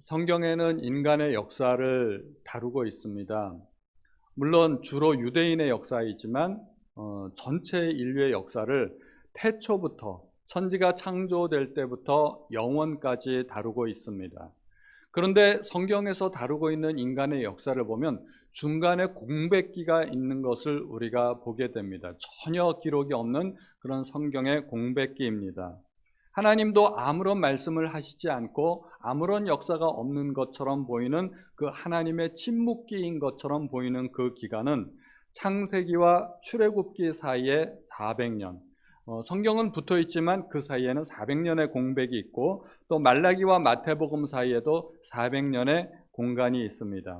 성경에는 인간의 역사를 다루고 있습니다. 물론 주로 유대인의 역사이지만 전체 인류의 역사를 태초부터 천지가 창조될 때부터 영원까지 다루고 있습니다. 그런데 성경에서 다루고 있는 인간의 역사를 보면 중간에 공백기가 있는 것을 우리가 보게 됩니다. 전혀 기록이 없는 그런 성경의 공백기입니다. 하나님도 아무런 말씀을 하시지 않고 아무런 역사가 없는 것처럼 보이는 그 하나님의 침묵기인 것처럼 보이는 그 기간은 창세기와 출애굽기 사이에 400년, 성경은 붙어 있지만 그 사이에는 400년의 공백이 있고 또 말라기와 마태복음 사이에도 400년의 공간이 있습니다.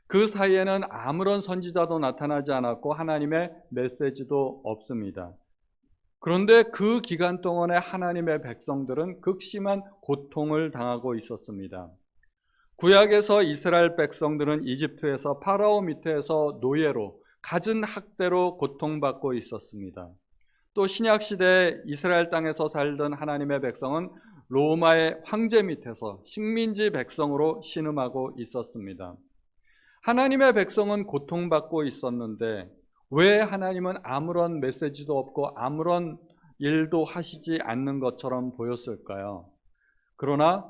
그 사이에는 아무런 선지자도 나타나지 않았고 하나님의 메시지도 없습니다. 그런데 그 기간 동안에 하나님의 백성들은 극심한 고통을 당하고 있었습니다. 구약에서 이스라엘 백성들은 이집트에서 파라오 밑에서 노예로 갖은 학대로 고통받고 있었습니다. 또 신약시대에 이스라엘 땅에서 살던 하나님의 백성은 로마의 황제 밑에서 식민지 백성으로 신음하고 있었습니다. 하나님의 백성은 고통받고 있었는데 왜 하나님은 아무런 메시지도 없고 아무런 일도 하시지 않는 것처럼 보였을까요? 그러나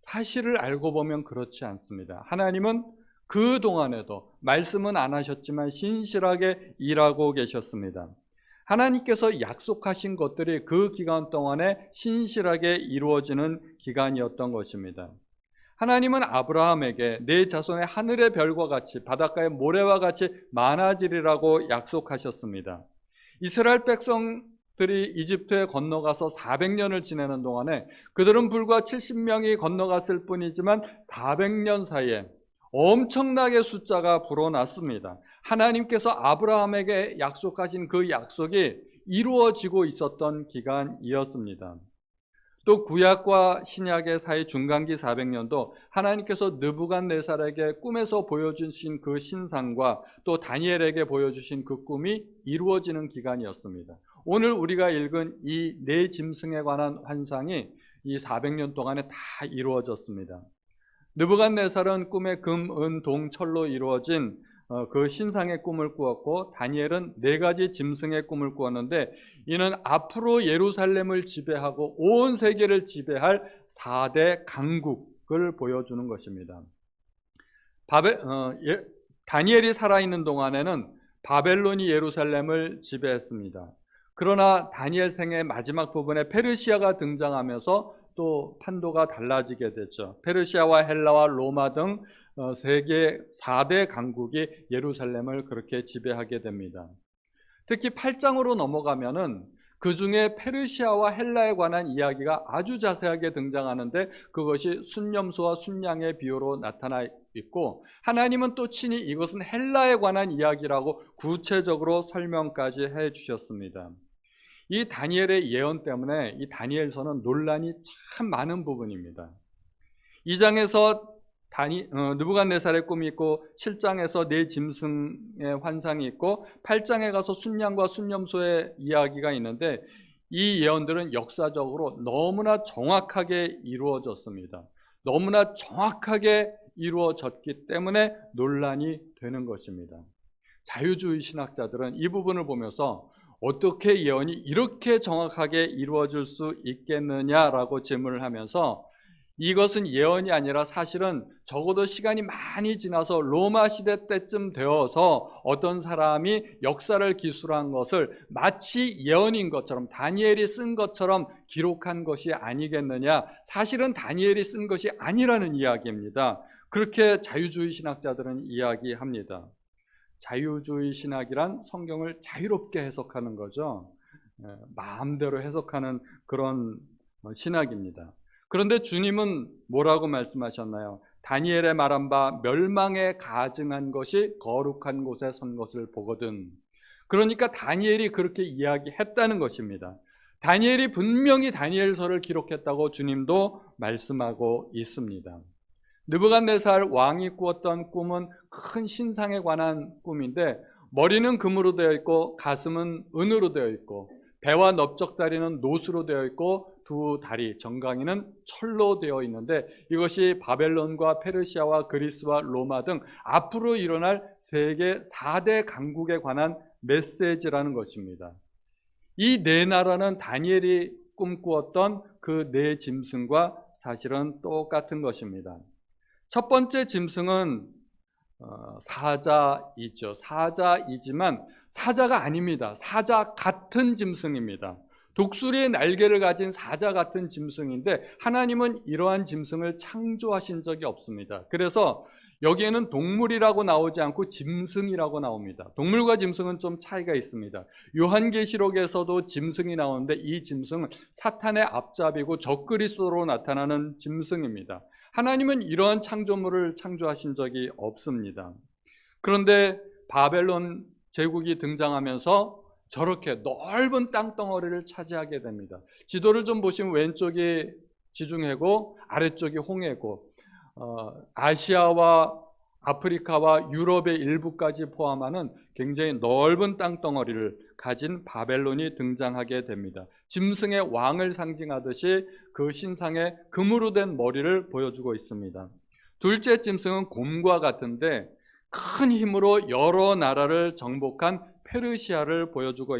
사실을 알고 보면 그렇지 않습니다. 하나님은 그 동안에도 말씀은 안 하셨지만 신실하게 일하고 계셨습니다. 하나님께서 약속하신 것들이 그 기간 동안에 신실하게 이루어지는 기간이었던 것입니다. 하나님은 아브라함에게 내 자손의 하늘의 별과 같이 바닷가의 모래와 같이 많아지리라고 약속하셨습니다. 이스라엘 백성들이 이집트에 건너가서 400년을 지내는 동안에 그들은 불과 70명이 건너갔을 뿐이지만 400년 사이에 엄청나게 숫자가 불어났습니다. 하나님께서 아브라함에게 약속하신 그 약속이 이루어지고 있었던 기간이었습니다. 또 구약과 신약의 사이 중간기 400년도 하나님께서 느부갓네살에게 꿈에서 보여주신 그 신상과 또 다니엘에게 보여주신 그 꿈이 이루어지는 기간이었습니다. 오늘 우리가 읽은 이 네 짐승에 관한 환상이 이 400년 동안에 다 이루어졌습니다. 느부갓네살은 꿈에 금, 은, 동, 철로 이루어진 그 신상의 꿈을 꾸었고 다니엘은 4가지 짐승의 꿈을 꾸었는데 이는 앞으로 예루살렘을 지배하고 온 세계를 지배할 4대 강국을 보여주는 것입니다. 다니엘이 살아있는 동안에는 바벨론이 예루살렘을 지배했습니다. 그러나 다니엘 생의 마지막 부분에 페르시아가 등장하면서 또 판도가 달라지게 됐죠. 페르시아와 헬라와 로마 등 세계 4대 강국이 예루살렘을 그렇게 지배하게 됩니다. 특히 8장으로 넘어가면은 그 중에 페르시아와 헬라에 관한 이야기가 아주 자세하게 등장하는데 그것이 순념소와 순양의 비유로 나타나 있고 하나님은 또 친히 이것은 헬라에 관한 이야기라고 구체적으로 설명까지 해 주셨습니다. 이 다니엘의 예언 때문에 이 다니엘서는 논란이 참 많은 부분입니다. 2장에서 느부갓네살의 꿈이 있고 7장에서 네 짐승의 환상이 있고 8장에 가서 순양과 순념소의 이야기가 있는데 이 예언들은 역사적으로 너무나 정확하게 이루어졌습니다. 너무나 정확하게 이루어졌기 때문에 논란이 되는 것입니다. 자유주의 신학자들은 이 부분을 보면서 어떻게 예언이 이렇게 정확하게 이루어질 수 있겠느냐라고 질문을 하면서 이것은 예언이 아니라 사실은 적어도 시간이 많이 지나서 로마 시대 때쯤 되어서 어떤 사람이 역사를 기술한 것을 마치 예언인 것처럼 다니엘이 쓴 것처럼 기록한 것이 아니겠느냐. 사실은 다니엘이 쓴 것이 아니라는 이야기입니다. 그렇게 자유주의 신학자들은 이야기합니다. 자유주의 신학이란 성경을 자유롭게 해석하는 거죠. 마음대로 해석하는 그런 신학입니다. 그런데 주님은 뭐라고 말씀하셨나요? 다니엘의 말한 바 멸망에 가증한 것이 거룩한 곳에 선 것을 보거든. 그러니까 다니엘이 그렇게 이야기했다는 것입니다. 다니엘이 분명히 다니엘서를 기록했다고 주님도 말씀하고 있습니다. 느부갓네살 왕이 꾸었던 꿈은 큰 신상에 관한 꿈인데 머리는 금으로 되어 있고 가슴은 은으로 되어 있고 배와 넓적다리는 노수로 되어 있고 두 다리 정강이는 철로 되어 있는데 이것이 바벨론과 페르시아와 그리스와 로마 등 앞으로 일어날 세계 4대 강국에 관한 메시지라는 것입니다. 이 네 나라는 다니엘이 꿈꾸었던 그 네 짐승과 사실은 똑같은 것입니다. 첫 번째 짐승은 사자이죠. 사자이지만 사자가 아닙니다. 사자 같은 짐승입니다. 독수리의 날개를 가진 사자 같은 짐승인데 하나님은 이러한 짐승을 창조하신 적이 없습니다. 그래서 여기에는 동물이라고 나오지 않고 짐승이라고 나옵니다. 동물과 짐승은 좀 차이가 있습니다. 요한계시록에서도 짐승이 나오는데 이 짐승은 사탄의 앞잡이고 적그리스도로 나타나는 짐승입니다. 하나님은 이러한 창조물을 창조하신 적이 없습니다. 그런데 바벨론 제국이 등장하면서 저렇게 넓은 땅덩어리를 차지하게 됩니다. 지도를 좀 보시면 왼쪽이 지중해고 아래쪽이 홍해고 아시아와 아프리카와 유럽의 일부까지 포함하는 굉장히 넓은 땅덩어리를 가진 바벨론이 등장하게 됩니다. 짐승의 왕을 상징하듯이 그 신상의 금으로 된 머리를 보여주고 있습니다. 둘째 짐승은 곰과 같은데 큰 힘으로 여러 나라를 정복한 페르시아를 보여주고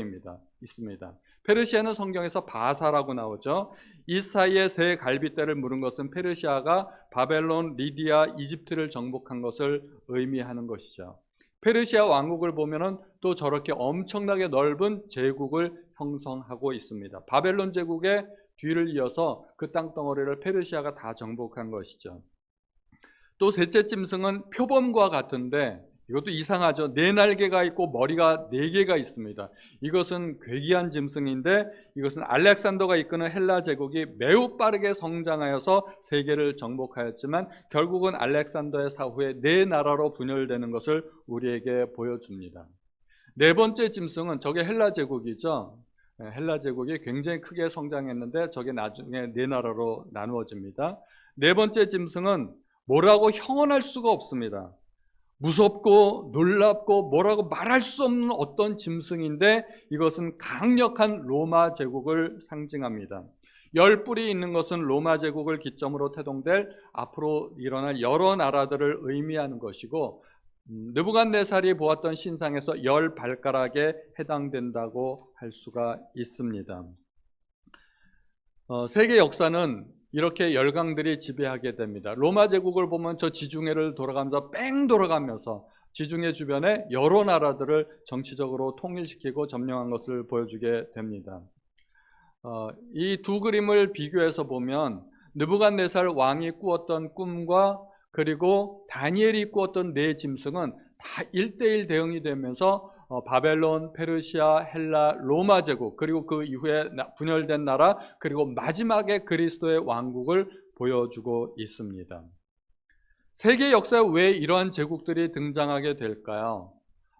있습니다. 페르시아는 성경에서 바사라고 나오죠. 이 사이에 세 갈빗대를 물은 것은 페르시아가 바벨론, 리디아, 이집트를 정복한 것을 의미하는 것이죠. 페르시아 왕국을 보면은 또 저렇게 엄청나게 넓은 제국을 형성하고 있습니다. 바벨론 제국의 뒤를 이어서 그 땅덩어리를 페르시아가 다 정복한 것이죠. 또 셋째 짐승은 표범과 같은데 이것도 이상하죠. 네 날개가 있고 머리가 네 개가 있습니다. 이것은 괴기한 짐승인데 이것은 알렉산더가 이끄는 헬라 제국이 매우 빠르게 성장하여서 세계를 정복하였지만 결국은 알렉산더의 사후에 네 나라로 분열되는 것을 우리에게 보여줍니다. 네 번째 짐승은 저게 헬라 제국이죠. 헬라 제국이 굉장히 크게 성장했는데 저게 나중에 네 나라로 나누어집니다. 네 번째 짐승은 뭐라고 형언할 수가 없습니다. 무섭고 놀랍고 뭐라고 말할 수 없는 어떤 짐승인데 이것은 강력한 로마 제국을 상징합니다. 10뿔이 있는 것은 로마 제국을 기점으로 태동될 앞으로 일어날 여러 나라들을 의미하는 것이고 느부갓네살이 보았던 신상에서 10발가락에 해당된다고 할 수가 있습니다. 세계 역사는 이렇게 열강들이 지배하게 됩니다. 로마 제국을 보면 저 지중해를 돌아가면서 뺑 돌아가면서 지중해 주변에 여러 나라들을 정치적으로 통일시키고 점령한 것을 보여주게 됩니다. 이 두 그림을 비교해서 보면 느부갓네살 왕이 꾸었던 꿈과 그리고 다니엘이 꾸었던 네 짐승은 다 1대1 대응이 되면서 바벨론, 페르시아, 헬라, 로마 제국 그리고 그 이후에 분열된 나라 그리고 마지막에 그리스도의 왕국을 보여주고 있습니다. 세계 역사에 왜 이러한 제국들이 등장하게 될까요?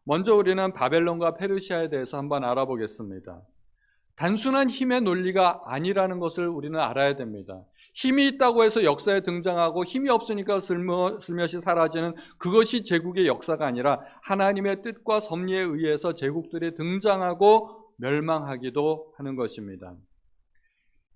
먼저 우리는 바벨론과 페르시아에 대해서 한번 알아보겠습니다. 단순한 힘의 논리가 아니라는 것을 우리는 알아야 됩니다. 힘이 있다고 해서 역사에 등장하고 힘이 없으니까 슬며시 사라지는 그것이 제국의 역사가 아니라 하나님의 뜻과 섭리에 의해서 제국들이 등장하고 멸망하기도 하는 것입니다.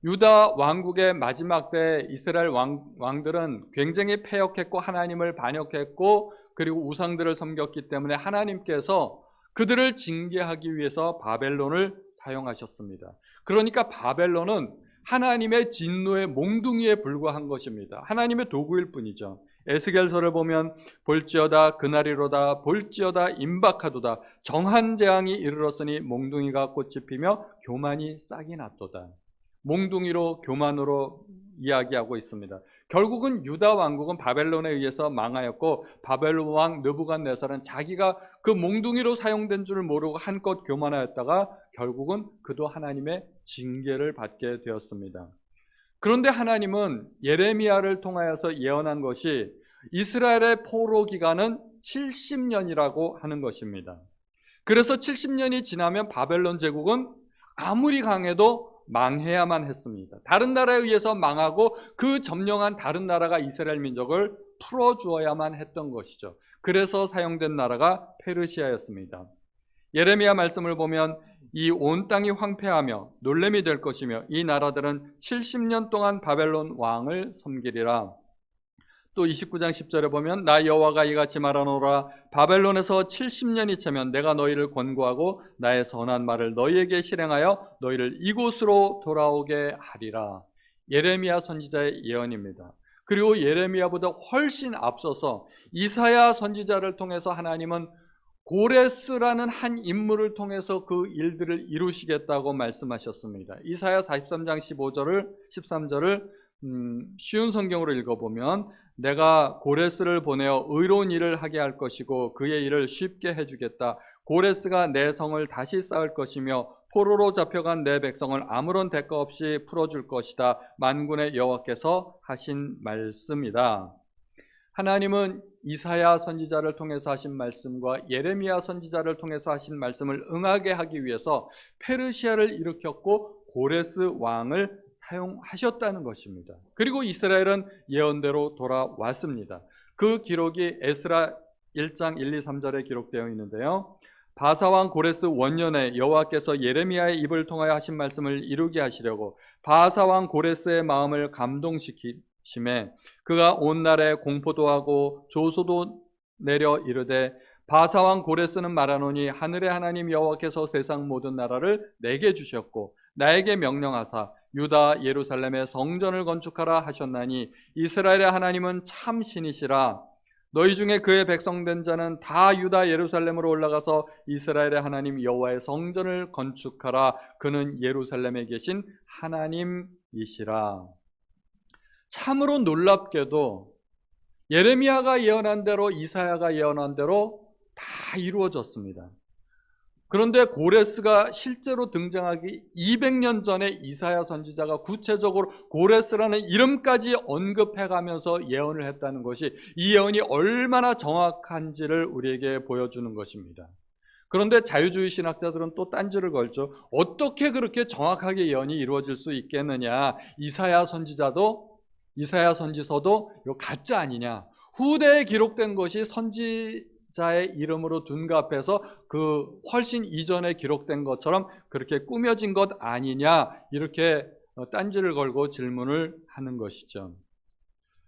유다 왕국의 마지막 때 이스라엘 왕들은 굉장히 패역했고 하나님을 반역했고 그리고 우상들을 섬겼기 때문에 하나님께서 그들을 징계하기 위해서 바벨론을 사용하셨습니다. 그러니까 바벨론은 하나님의 진노의 몽둥이에 불과한 것입니다. 하나님의 도구일 뿐이죠. 에스겔서를 보면 볼지어다 그날이로다 볼지어다 임박하도다 정한 재앙이 이르렀으니 몽둥이가 꽃이 피며 교만이 싹이 났도다. 몽둥이로 교만으로 이야기하고 있습니다. 결국은 유다 왕국은 바벨론에 의해서 망하였고 바벨론 왕 느부갓네살은 자기가 그 몽둥이로 사용된 줄 모르고 한껏 교만하였다가 결국은 그도 하나님의 징계를 받게 되었습니다. 그런데 하나님은 예레미야를 통하여서 예언한 것이 이스라엘의 포로 기간은 70년이라고 하는 것입니다. 그래서 70년이 지나면 바벨론 제국은 아무리 강해도 망해야만 했습니다. 다른 나라에 의해서 망하고 그 점령한 다른 나라가 이스라엘 민족을 풀어주어야만 했던 것이죠. 그래서 사용된 나라가 페르시아였습니다. 예레미야 말씀을 보면 이 온 땅이 황폐하며 놀램이 될 것이며 이 나라들은 70년 동안 바벨론 왕을 섬기리라. 또 29장 10절에 보면 나 여호와가 이같이 말하노라 바벨론에서 70년이 차면 내가 너희를 권고하고 나의 선한 말을 너희에게 실행하여 너희를 이곳으로 돌아오게 하리라. 예레미야 선지자의 예언입니다. 그리고 예레미야보다 훨씬 앞서서 이사야 선지자를 통해서 하나님은 고레스라는 한 인물을 통해서 그 일들을 이루시겠다고 말씀하셨습니다. 이사야 43장 13절을 쉬운 성경으로 읽어보면 내가 고레스를 보내어 의로운 일을 하게 할 것이고 그의 일을 쉽게 해주겠다. 고레스가 내 성을 다시 쌓을 것이며 포로로 잡혀간 내 백성을 아무런 대가 없이 풀어줄 것이다. 만군의 여호와께서 하신 말씀이다. 하나님은 이사야 선지자를 통해서 하신 말씀과 예레미야 선지자를 통해서 하신 말씀을 응하게 하기 위해서 페르시아를 일으켰고 고레스 왕을 사용하셨다는 것입니다. 그리고 이스라엘은 예언대로 돌아왔습니다. 그 기록이 에스라 1장 1, 2, 3절에 기록되어 있는데요. 바사왕 고레스 원년에 여호와께서 예레미야의 입을 통하여 하신 말씀을 이루게 하시려고 바사왕 고레스의 마음을 감동시키심에 그가 온 날에 공포도 하고 조소도 내려 이르되 바사왕 고레스는 말하노니 하늘의 하나님 여호와께서 세상 모든 나라를 내게 주셨고 나에게 명령하사 유다 예루살렘에 성전을 건축하라 하셨나니 이스라엘의 하나님은 참 신이시라. 너희 중에 그의 백성된 자는 다 유다 예루살렘으로 올라가서 이스라엘의 하나님 여호와의 성전을 건축하라. 그는 예루살렘에 계신 하나님이시라. 참으로 놀랍게도 예레미야가 예언한 대로 이사야가 예언한 대로 다 이루어졌습니다. 그런데 고레스가 실제로 등장하기 200년 전에 이사야 선지자가 구체적으로 고레스라는 이름까지 언급해가면서 예언을 했다는 것이 이 예언이 얼마나 정확한지를 우리에게 보여주는 것입니다. 그런데 자유주의 신학자들은 또 딴지를 걸죠. 어떻게 그렇게 정확하게 예언이 이루어질 수 있겠느냐. 이사야 선지서도 이거 가짜 아니냐. 후대에 기록된 것이 선지자의 이름으로 둔갑해서 그 훨씬 이전에 기록된 것처럼 그렇게 꾸며진 것 아니냐. 이렇게 딴지를 걸고 질문을 하는 것이죠.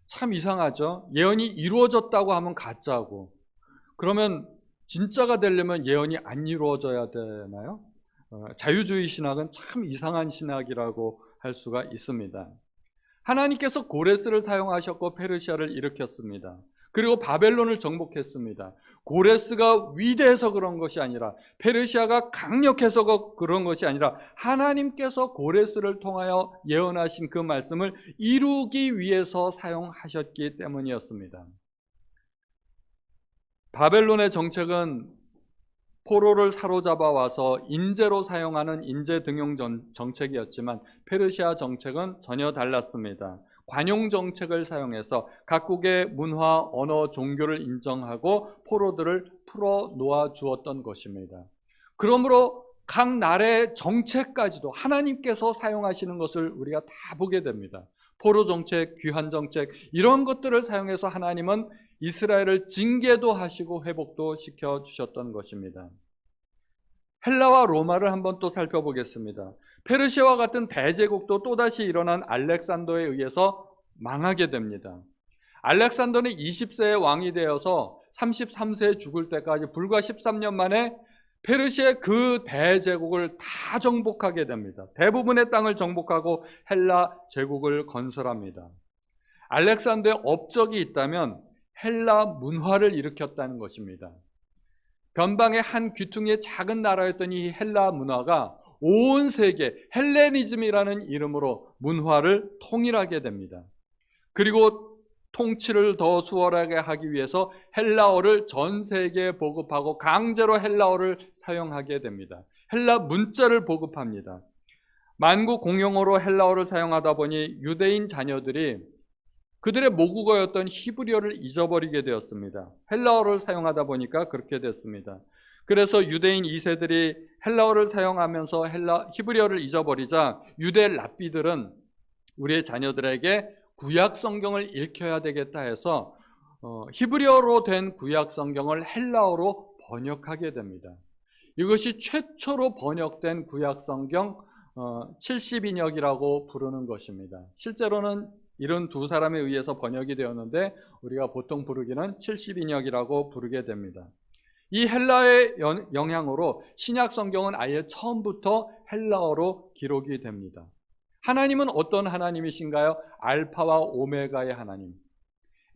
참 이상하죠. 예언이 이루어졌다고 하면 가짜고, 그러면 진짜가 되려면 예언이 안 이루어져야 되나요? 자유주의 신학은 참 이상한 신학이라고 할 수가 있습니다. 하나님께서 고레스를 사용하셨고 페르시아를 일으켰습니다. 그리고 바벨론을 정복했습니다. 고레스가 위대해서 그런 것이 아니라, 페르시아가 강력해서 그런 것이 아니라 하나님께서 고레스를 통하여 예언하신 그 말씀을 이루기 위해서 사용하셨기 때문이었습니다. 바벨론의 정책은 포로를 사로잡아 와서 인재로 사용하는 인재 등용 정책이었지만 페르시아 정책은 전혀 달랐습니다. 관용 정책을 사용해서 각국의 문화, 언어, 종교를 인정하고 포로들을 풀어 놓아 주었던 것입니다. 그러므로 각 나라의 정책까지도 하나님께서 사용하시는 것을 우리가 다 보게 됩니다. 포로 정책, 귀환 정책, 이런 것들을 사용해서 하나님은 이스라엘을 징계도 하시고 회복도 시켜주셨던 것입니다. 헬라와 로마를 한번 또 살펴보겠습니다. 페르시아와 같은 대제국도 또다시 일어난 알렉산더에 의해서 망하게 됩니다. 알렉산더는 20세의 왕이 되어서 33세에 죽을 때까지 불과 13년 만에 페르시아의 그 대제국을 다 정복하게 됩니다. 대부분의 땅을 정복하고 헬라 제국을 건설합니다. 알렉산더의 업적이 있다면 헬라 문화를 일으켰다는 것입니다. 변방의 한 귀퉁이의 작은 나라였던 이 헬라 문화가 온 세계 헬레니즘이라는 이름으로 문화를 통일하게 됩니다. 그리고 통치를 더 수월하게 하기 위해서 헬라어를 전 세계에 보급하고 강제로 헬라어를 사용하게 됩니다. 헬라 문자를 보급합니다. 만국 공용어로 헬라어를 사용하다 보니 유대인 자녀들이 그들의 모국어였던 히브리어를 잊어버리게 되었습니다. 헬라어를 사용하다 보니까 그렇게 됐습니다. 그래서 유대인 2세들이 헬라어를 사용하면서 히브리어를 잊어버리자 유대 랍비들은 우리의 자녀들에게 구약 성경을 읽혀야 되겠다 해서 히브리어로 된 구약 성경을 헬라어로 번역하게 됩니다. 이것이 최초로 번역된 구약성경 70인역이라고 부르는 것입니다. 실제로는 이런 두 사람에 의해서 번역이 되었는데 우리가 보통 부르기는 70인역이라고 부르게 됩니다. 이 헬라의 영향으로 신약 성경은 아예 처음부터 헬라어로 기록이 됩니다. 하나님은 어떤 하나님이신가요? 알파와 오메가의 하나님,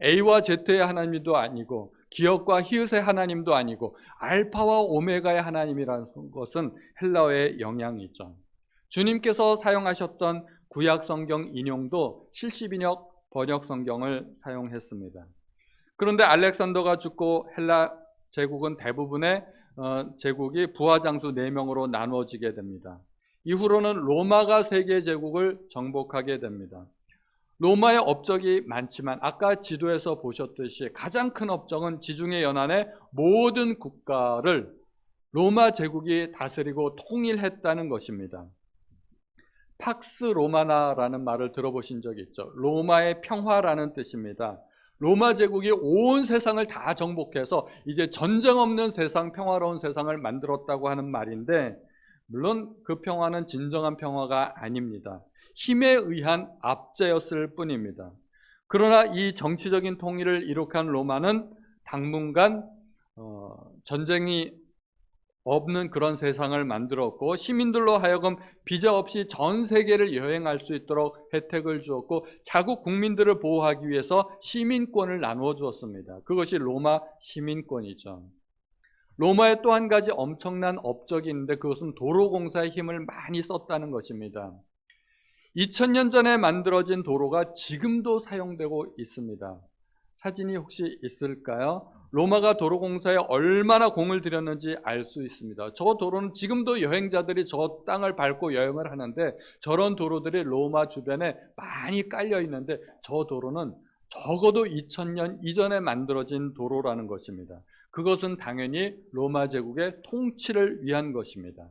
A와 Z의 하나님도 아니고 기업과 히읗의 하나님도 아니고 알파와 오메가의 하나님이라는 것은 헬라어의 영향이죠. 주님께서 사용하셨던 구약 성경 인용도 70인역 번역 성경을 사용했습니다. 그런데 알렉산더가 죽고 헬라 제국은 대부분의 제국이 부하장수 4명으로 나누어지게 됩니다. 이후로는 로마가 세계 제국을 정복하게 됩니다. 로마의 업적이 많지만 아까 지도에서 보셨듯이 가장 큰 업적은 지중해 연안의 모든 국가를 로마 제국이 다스리고 통일했다는 것입니다. 팍스 로마나라는 말을 들어보신 적이 있죠. 로마의 평화라는 뜻입니다. 로마 제국이 온 세상을 다 정복해서 이제 전쟁 없는 세상, 평화로운 세상을 만들었다고 하는 말인데, 물론 그 평화는 진정한 평화가 아닙니다. 힘에 의한 압제였을 뿐입니다. 그러나 이 정치적인 통일을 이룩한 로마는 당분간 전쟁이 없는 그런 세상을 만들었고, 시민들로 하여금 비자 없이 전 세계를 여행할 수 있도록 혜택을 주었고, 자국 국민들을 보호하기 위해서 시민권을 나누어 주었습니다. 그것이 로마 시민권이죠. 로마에 또 한 가지 엄청난 업적이 있는데 그것은 도로공사의 힘을 많이 썼다는 것입니다. 2000년 전에 만들어진 도로가 지금도 사용되고 있습니다. 사진이 혹시 있을까요? 로마가 도로공사에 얼마나 공을 들였는지 알 수 있습니다. 저 도로는 지금도 여행자들이 저 땅을 밟고 여행을 하는데 저런 도로들이 로마 주변에 많이 깔려 있는데 저 도로는 적어도 2000년 이전에 만들어진 도로라는 것입니다. 그것은 당연히 로마 제국의 통치를 위한 것입니다.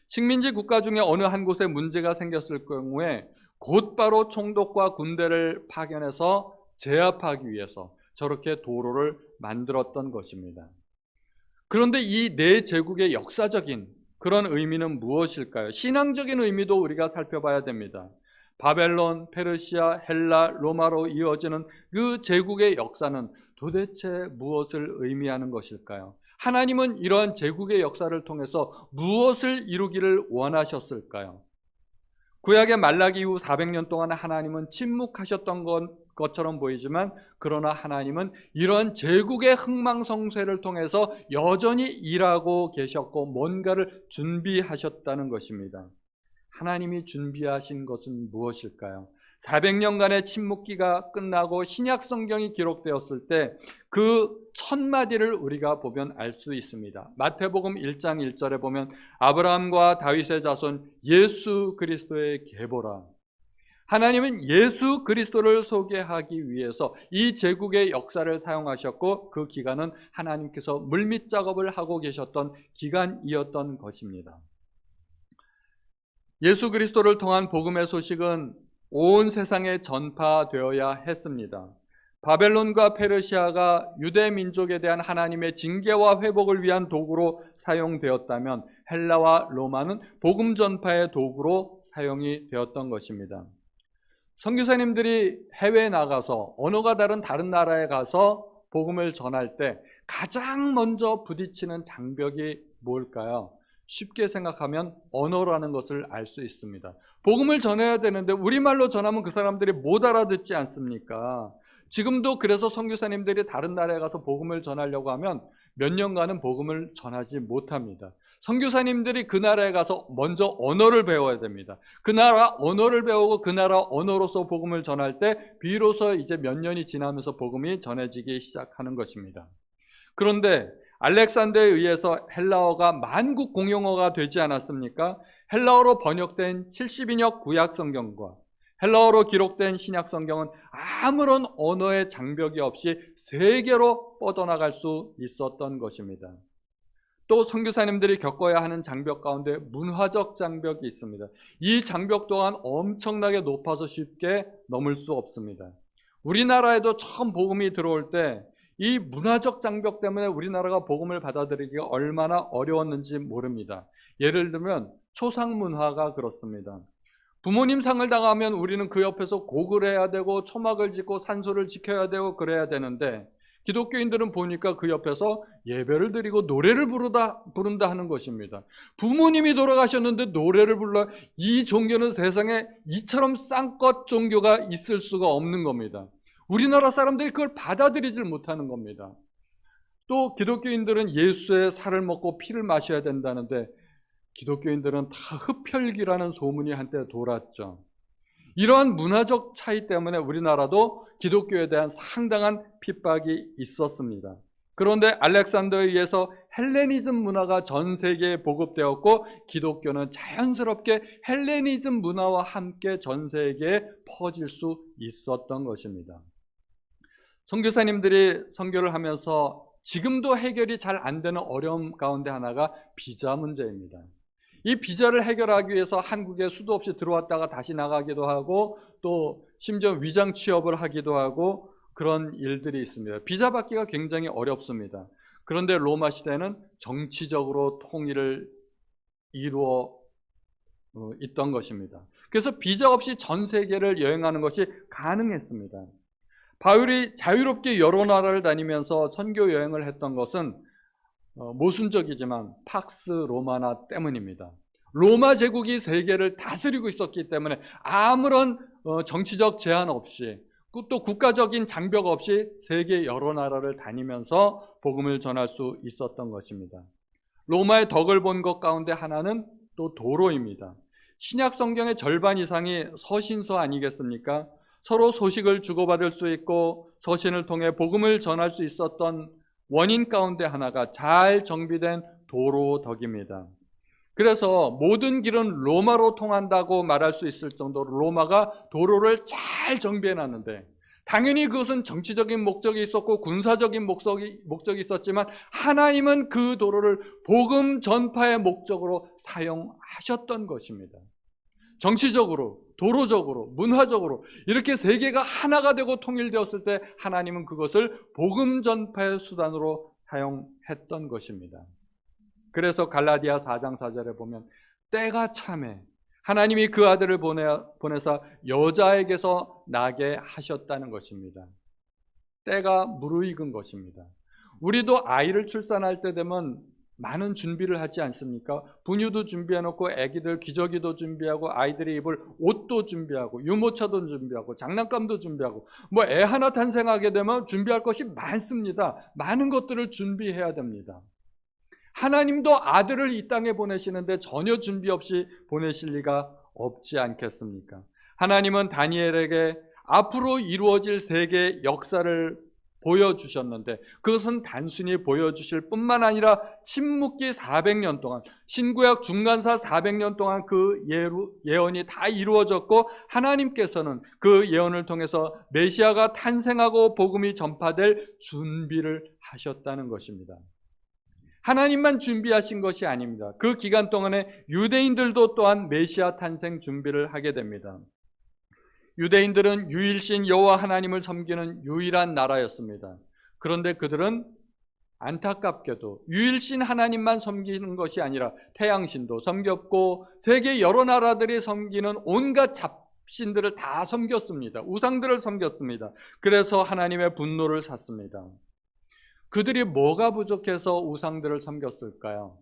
식민지 국가 중에 어느 한 곳에 문제가 생겼을 경우에 곧바로 총독과 군대를 파견해서 제압하기 위해서 저렇게 도로를 만들었던 것입니다. 그런데 이 네 제국의 역사적인 그런 의미는 무엇일까요? 신앙적인 의미도 우리가 살펴봐야 됩니다. 바벨론, 페르시아, 헬라, 로마로 이어지는 그 제국의 역사는 도대체 무엇을 의미하는 것일까요? 하나님은 이러한 제국의 역사를 통해서 무엇을 이루기를 원하셨을까요? 구약의 말라기 이후 400년 동안 하나님은 침묵하셨던 것처럼 보이지만, 그러나 하나님은 이러한 제국의 흥망성쇠를 통해서 여전히 일하고 계셨고 뭔가를 준비하셨다는 것입니다. 하나님이 준비하신 것은 무엇일까요? 400년간의 침묵기가 끝나고 신약 성경이 기록되었을 때 그 첫 마디를 우리가 보면 알 수 있습니다. 마태복음 1장 1절에 보면 아브라함과 다윗의 자손 예수 그리스도의 계보라. 하나님은 예수 그리스도를 소개하기 위해서 이 제국의 역사를 사용하셨고, 그 기간은 하나님께서 물밑 작업을 하고 계셨던 기간이었던 것입니다. 예수 그리스도를 통한 복음의 소식은 온 세상에 전파되어야 했습니다. 바벨론과 페르시아가 유대 민족에 대한 하나님의 징계와 회복을 위한 도구로 사용되었다면 헬라와 로마는 복음 전파의 도구로 사용이 되었던 것입니다. 선교사님들이 해외에 나가서 언어가 다른 나라에 가서 복음을 전할 때 가장 먼저 부딪히는 장벽이 뭘까요? 쉽게 생각하면 언어라는 것을 알 수 있습니다. 복음을 전해야 되는데 우리말로 전하면 그 사람들이 못 알아듣지 않습니까? 지금도 그래서 선교사님들이 다른 나라에 가서 복음을 전하려고 하면 몇 년간은 복음을 전하지 못합니다. 선교사님들이 그 나라에 가서 먼저 언어를 배워야 됩니다. 그 나라 언어를 배우고 그 나라 언어로서 복음을 전할 때 비로소 이제 몇 년이 지나면서 복음이 전해지기 시작하는 것입니다. 그런데 알렉산더에 의해서 헬라어가 만국 공용어가 되지 않았습니까? 헬라어로 번역된 70인역 구약 성경과 헬라어로 기록된 신약 성경은 아무런 언어의 장벽이 없이 세계로 뻗어나갈 수 있었던 것입니다. 또 선교사님들이 겪어야 하는 장벽 가운데 문화적 장벽이 있습니다. 이 장벽 또한 엄청나게 높아서 쉽게 넘을 수 없습니다. 우리나라에도 처음 복음이 들어올 때 이 문화적 장벽 때문에 우리나라가 복음을 받아들이기가 얼마나 어려웠는지 모릅니다. 예를 들면 초상 문화가 그렇습니다. 부모님 상을 당하면 우리는 그 옆에서 곡을 해야 되고 초막을 짓고 산소를 지켜야 되고 그래야 되는데, 기독교인들은 보니까 그 옆에서 예배를 드리고 노래를 부른다 하는 것입니다. 부모님이 돌아가셨는데 노래를 불러. 이 종교는 세상에 이처럼 쌍껏 종교가 있을 수가 없는 겁니다. 우리나라 사람들이 그걸 받아들이질 못하는 겁니다. 또 기독교인들은 예수의 살을 먹고 피를 마셔야 된다는데, 기독교인들은 다 흡혈귀라는 소문이 한때 돌았죠. 이러한 문화적 차이 때문에 우리나라도 기독교에 대한 상당한 핍박이 있었습니다. 그런데 알렉산더에 의해서 헬레니즘 문화가 전 세계에 보급되었고, 기독교는 자연스럽게 헬레니즘 문화와 함께 전 세계에 퍼질 수 있었던 것입니다. 선교사님들이 선교를 하면서 지금도 해결이 잘 안 되는 어려움 가운데 하나가 비자 문제입니다. 이 비자를 해결하기 위해서 한국에 수도 없이 들어왔다가 다시 나가기도 하고, 또 심지어 위장 취업을 하기도 하고, 그런 일들이 있습니다. 비자 받기가 굉장히 어렵습니다. 그런데 로마 시대는 정치적으로 통일을 이루어 있던 것입니다. 그래서 비자 없이 전 세계를 여행하는 것이 가능했습니다. 바울이 자유롭게 여러 나라를 다니면서 선교 여행을 했던 것은 모순적이지만 팍스 로마나 때문입니다. 로마 제국이 세계를 다스리고 있었기 때문에 아무런 정치적 제한 없이, 또 국가적인 장벽 없이 세계 여러 나라를 다니면서 복음을 전할 수 있었던 것입니다. 로마의 덕을 본 것 가운데 하나는 또 도로입니다. 신약 성경의 절반 이상이 서신서 아니겠습니까? 서로 소식을 주고받을 수 있고 서신을 통해 복음을 전할 수 있었던 원인 가운데 하나가 잘 정비된 도로덕입니다. 그래서 모든 길은 로마로 통한다고 말할 수 있을 정도로 로마가 도로를 잘 정비해 놨는데, 당연히 그것은 정치적인 목적이 있었고 군사적인 목적이 있었지만, 하나님은 그 도로를 복음 전파의 목적으로 사용하셨던 것입니다. 정치적으로, 도로적으로, 문화적으로 이렇게 세계가 하나가 되고 통일되었을 때 하나님은 그것을 복음 전파의 수단으로 사용했던 것입니다. 그래서 갈라디아 4장 4절에 보면 때가 참에 하나님이 그 아들을 보내사 여자에게서 나게 하셨다는 것입니다. 때가 무르익은 것입니다. 우리도 아이를 출산할 때 되면 많은 준비를 하지 않습니까? 분유도 준비해놓고 아기들 기저귀도 준비하고 아이들이 입을 옷도 준비하고 유모차도 준비하고 장난감도 준비하고, 뭐 애 하나 탄생하게 되면 준비할 것이 많습니다. 많은 것들을 준비해야 됩니다. 하나님도 아들을 이 땅에 보내시는데 전혀 준비 없이 보내실 리가 없지 않겠습니까? 하나님은 다니엘에게 앞으로 이루어질 세계의 역사를 보여주셨는데, 그것은 단순히 보여주실 뿐만 아니라 침묵기 400년 동안, 신구약 중간사 400년 동안 그 예언이 다 이루어졌고, 하나님께서는 그 예언을 통해서 메시아가 탄생하고 복음이 전파될 준비를 하셨다는 것입니다. 하나님만 준비하신 것이 아닙니다. 그 기간 동안에 유대인들도 또한 메시아 탄생 준비를 하게 됩니다. 유대인들은 유일신 여호와 하나님을 섬기는 유일한 나라였습니다. 그런데 그들은 안타깝게도 유일신 하나님만 섬기는 것이 아니라 태양신도 섬겼고 세계 여러 나라들이 섬기는 온갖 잡신들을 다 섬겼습니다. 우상들을 섬겼습니다. 그래서 하나님의 분노를 샀습니다. 그들이 뭐가 부족해서 우상들을 섬겼을까요?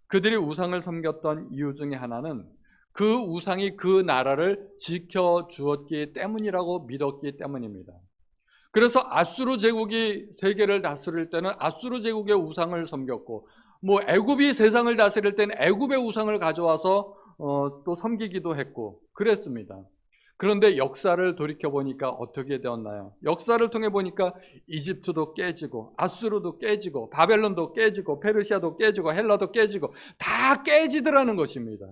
그들이 우상을 섬겼던 이유 중에 하나는 그 우상이 그 나라를 지켜주었기 때문이라고 믿었기 때문입니다. 그래서 아수르 제국이 세계를 다스릴 때는 아수르 제국의 우상을 섬겼고, 뭐 애굽이 세상을 다스릴 때는 애굽의 우상을 가져와서 또 섬기기도 했고 그랬습니다. 그런데 역사를 돌이켜보니까 어떻게 되었나요? 역사를 통해 보니까 이집트도 깨지고 아수르도 깨지고 바벨론도 깨지고 페르시아도 깨지고 헬라도 깨지고 다 깨지더라는 것입니다.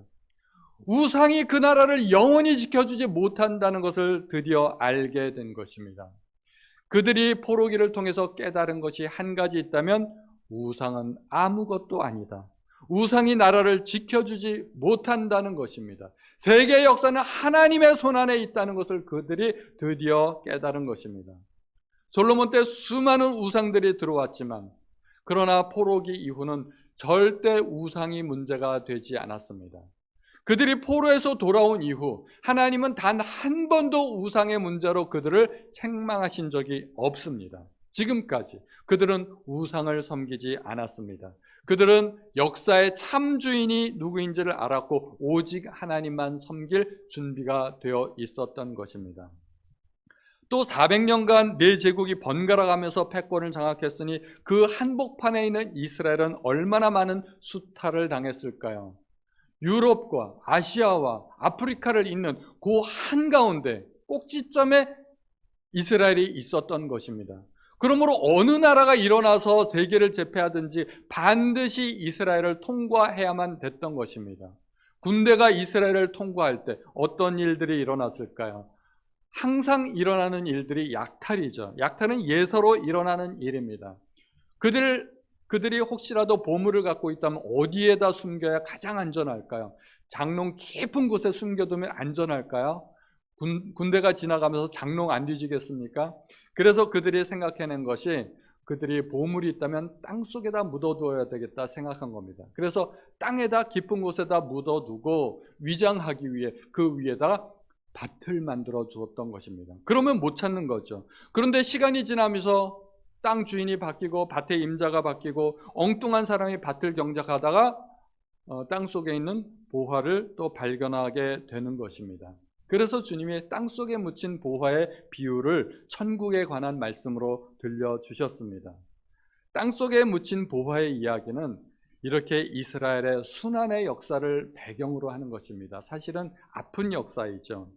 우상이 그 나라를 영원히 지켜주지 못한다는 것을 드디어 알게 된 것입니다. 그들이 포로기를 통해서 깨달은 것이 한 가지 있다면 우상은 아무것도 아니다. 우상이 나라를 지켜주지 못한다는 것입니다. 세계의 역사는 하나님의 손안에 있다는 것을 그들이 드디어 깨달은 것입니다. 솔로몬 때 수많은 우상들이 들어왔지만 그러나 포로기 이후는 절대 우상이 문제가 되지 않았습니다. 그들이 포로에서 돌아온 이후 하나님은 단 한 번도 우상의 문제로 그들을 책망하신 적이 없습니다. 지금까지 그들은 우상을 섬기지 않았습니다. 그들은 역사의 참 주인이 누구인지를 알았고 오직 하나님만 섬길 준비가 되어 있었던 것입니다. 또 400년간 네 제국이 번갈아 가면서 패권을 장악했으니 그 한복판에 있는 이스라엘은 얼마나 많은 수탈을 당했을까요? 유럽과 아시아와 아프리카를 잇는 그 한가운데 꼭지점에 이스라엘이 있었던 것입니다. 그러므로 어느 나라가 일어나서 세계를 제패하든지 반드시 이스라엘을 통과해야만 됐던 것입니다. 군대가 이스라엘을 통과할 때 어떤 일들이 일어났을까요? 항상 일어나는 일들이 약탈이죠. 약탈은 예서로 일어나는 일입니다. 그들이 혹시라도 보물을 갖고 있다면 어디에다 숨겨야 가장 안전할까요? 장롱 깊은 곳에 숨겨두면 안전할까요? 군대가 지나가면서 장롱 안 뒤지겠습니까? 그래서 그들이 생각해낸 것이 그들이 보물이 있다면 땅속에다 묻어두어야 되겠다 생각한 겁니다. 그래서 땅에다 깊은 곳에다 묻어두고 위장하기 위해 그 위에다 밭을 만들어 주었던 것입니다. 그러면 못 찾는 거죠. 그런데 시간이 지나면서 땅 주인이 바뀌고 밭의 임자가 바뀌고 엉뚱한 사람이 밭을 경작하다가 땅속에 있는 보화를 또 발견하게 되는 것입니다. 그래서 주님이 땅속에 묻힌 보화의 비유를 천국에 관한 말씀으로 들려주셨습니다. 땅속에 묻힌 보화의 이야기는 이렇게 이스라엘의 순환의 역사를 배경으로 하는 것입니다. 사실은 아픈 역사이죠.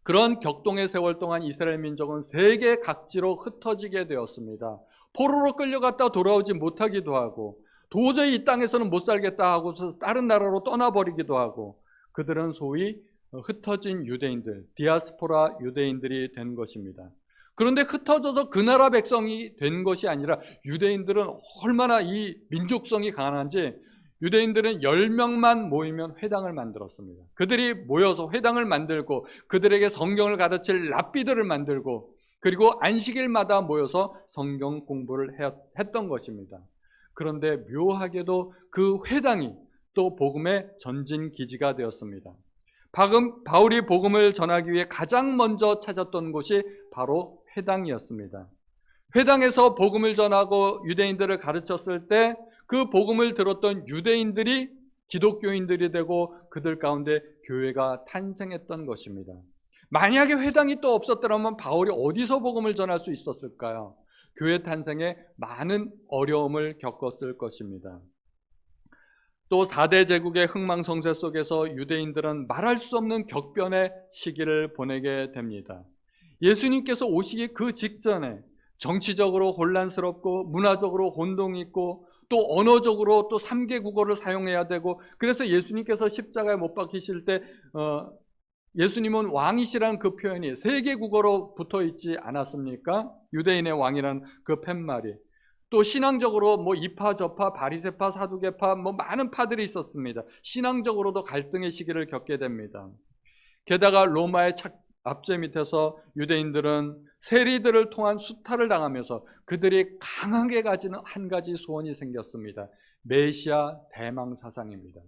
그런 격동의 세월 동안 이스라엘 민족은 세계 각지로 흩어지게 되었습니다. 포로로 끌려갔다 돌아오지 못하기도 하고 도저히 이 땅에서는 못 살겠다 하고서 다른 나라로 떠나버리기도 하고 그들은 소위 흩어진 유대인들, 디아스포라 유대인들이 된 것입니다. 그런데 흩어져서 그 나라 백성이 된 것이 아니라 유대인들은 얼마나 이 민족성이 강한지 유대인들은 10명만 모이면 회당을 만들었습니다. 그들이 모여서 회당을 만들고 그들에게 성경을 가르칠 랍비들을 만들고 그리고 안식일마다 모여서 성경 공부를 했던 것입니다. 그런데 묘하게도 그 회당이 또 복음의 전진 기지가 되었습니다. 바울이 복음을 전하기 위해 가장 먼저 찾았던 곳이 바로 회당이었습니다. 회당에서 복음을 전하고 유대인들을 가르쳤을 때 그 복음을 들었던 유대인들이 기독교인들이 되고 그들 가운데 교회가 탄생했던 것입니다. 만약에 회당이 또 없었더라면 바울이 어디서 복음을 전할 수 있었을까요? 교회 탄생에 많은 어려움을 겪었을 것입니다. 또 4대 제국의 흥망성쇠 속에서 유대인들은 말할 수 없는 격변의 시기를 보내게 됩니다. 예수님께서 오시기 그 직전에 정치적으로 혼란스럽고 문화적으로 혼동이 있고 또 언어적으로 또 3개 국어를 사용해야 되고 그래서 예수님께서 십자가에 못 박히실 때 예수님은 왕이시라는 그 표현이 3개 국어로 붙어 있지 않았습니까? 유대인의 왕이라는 그 팻말이. 또 신앙적으로 뭐 이파 저파 바리새파 사두개파 뭐 많은 파들이 있었습니다. 신앙적으로도 갈등의 시기를 겪게 됩니다. 게다가 로마의 압제 밑에서 유대인들은 세리들을 통한 수탈을 당하면서 그들이 강하게 가지는 한 가지 소원이 생겼습니다. 메시아 대망 사상입니다.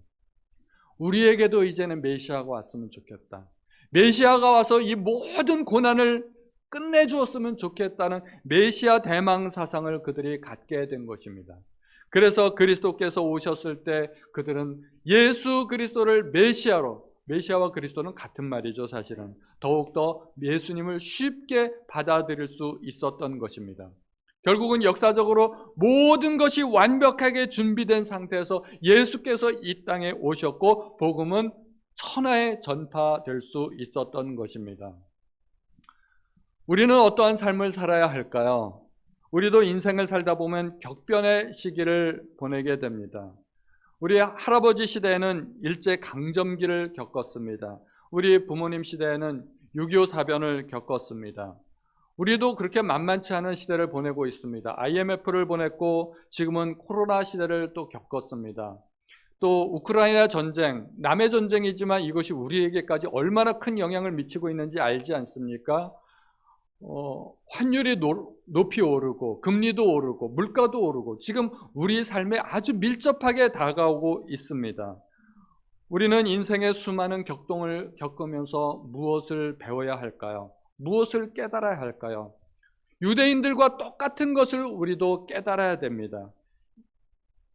우리에게도 이제는 메시아가 왔으면 좋겠다. 메시아가 와서 이 모든 고난을 끝내주었으면 좋겠다는 메시아 대망 사상을 그들이 갖게 된 것입니다. 그래서 그리스도께서 오셨을 때 그들은 예수 그리스도를 메시아와 그리스도는 같은 말이죠. 사실은 더욱더 예수님을 쉽게 받아들일 수 있었던 것입니다. 결국은 역사적으로 모든 것이 완벽하게 준비된 상태에서 예수께서 이 땅에 오셨고 복음은 천하에 전파될 수 있었던 것입니다. 우리는 어떠한 삶을 살아야 할까요? 우리도 인생을 살다 보면 격변의 시기를 보내게 됩니다. 우리 할아버지 시대에는 일제강점기를 겪었습니다. 우리 부모님 시대에는 6.25 사변을 겪었습니다. 우리도 그렇게 만만치 않은 시대를 보내고 있습니다. IMF를 보냈고 지금은 코로나 시대를 또 겪었습니다. 또 우크라이나 전쟁, 남의 전쟁이지만 이것이 우리에게까지 얼마나 큰 영향을 미치고 있는지 알지 않습니까? 환율이 높이 오르고 금리도 오르고 물가도 오르고 지금 우리 삶에 아주 밀접하게 다가오고 있습니다. 우리는 인생의 수많은 격동을 겪으면서 무엇을 배워야 할까요? 무엇을 깨달아야 할까요? 유대인들과 똑같은 것을 우리도 깨달아야 됩니다.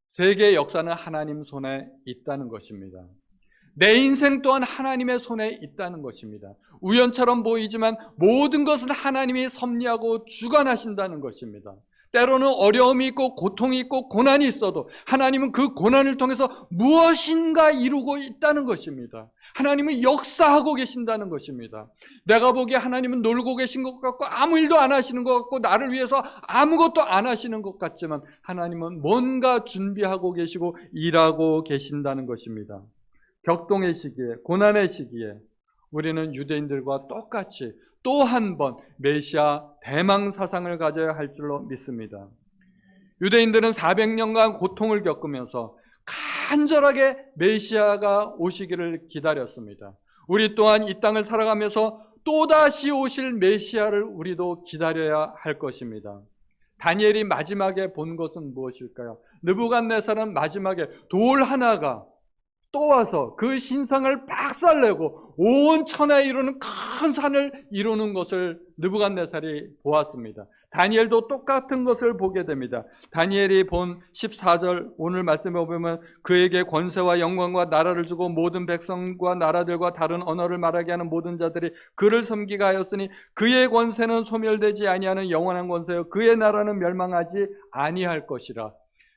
세계의 역사는 하나님 손에 있다는 것입니다. 내 인생 또한 하나님의 손에 있다는 것입니다. 우연처럼 보이지만 모든 것은 하나님이 섭리하고 주관하신다는 것입니다. 때로는 어려움이 있고 고통이 있고 고난이 있어도 하나님은 그 고난을 통해서 무엇인가 이루고 있다는 것입니다. 하나님은 역사하고 계신다는 것입니다. 내가 보기에 하나님은 놀고 계신 것 같고 아무 일도 안 하시는 것 같고 나를 위해서 아무것도 안 하시는 것 같지만 하나님은 뭔가 준비하고 계시고 일하고 계신다는 것입니다. 격동의 시기에, 고난의 시기에 우리는 유대인들과 똑같이 또 한 번 메시아 대망 사상을 가져야 할 줄로 믿습니다. 유대인들은 400년간 고통을 겪으면서 간절하게 메시아가 오시기를 기다렸습니다. 우리 또한 이 땅을 살아가면서 또다시 오실 메시아를 우리도 기다려야 할 것입니다. 다니엘이 마지막에 본 것은 무엇일까요? 느부갓네살은 마지막에 돌 하나가 또 와서 그 신상을 박살내고 온 천하에 이루는 큰 산을 이루는 것을 느부갓네살이 보았습니다. 다니엘도 똑같은 것을 보게 됩니다. 다니엘이 본 14절 오늘 말씀에 보면 그에게 권세와 영광과 나라를 주고 모든 백성과 나라들과 다른 언어를 말하게 하는 모든 자들이 그를 섬기게 하였으니 그의 권세는 소멸되지 아니하는 영원한 권세요 그의 나라는 멸망하지 아니할 것이라.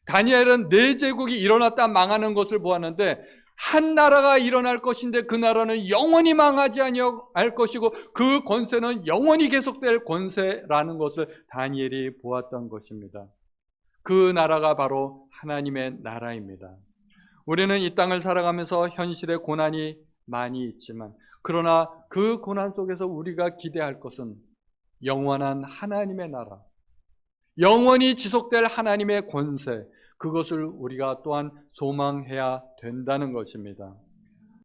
다니엘은 네 제국이 일어났다 망하는 것을 보았는데 한 나라가 일어날 것인데 그 나라는 영원히 망하지 아니할 것이고 그 권세는 영원히 계속될 권세라는 것을 다니엘이 보았던 것입니다. 그 나라가 바로 하나님의 나라입니다. 우리는 이 땅을 살아가면서 현실의 고난이 많이 있지만 그러나 그 고난 속에서 우리가 기대할 것은 영원한 하나님의 나라, 영원히 지속될 하나님의 권세, 그것을 우리가 또한 소망해야 된다는 것입니다.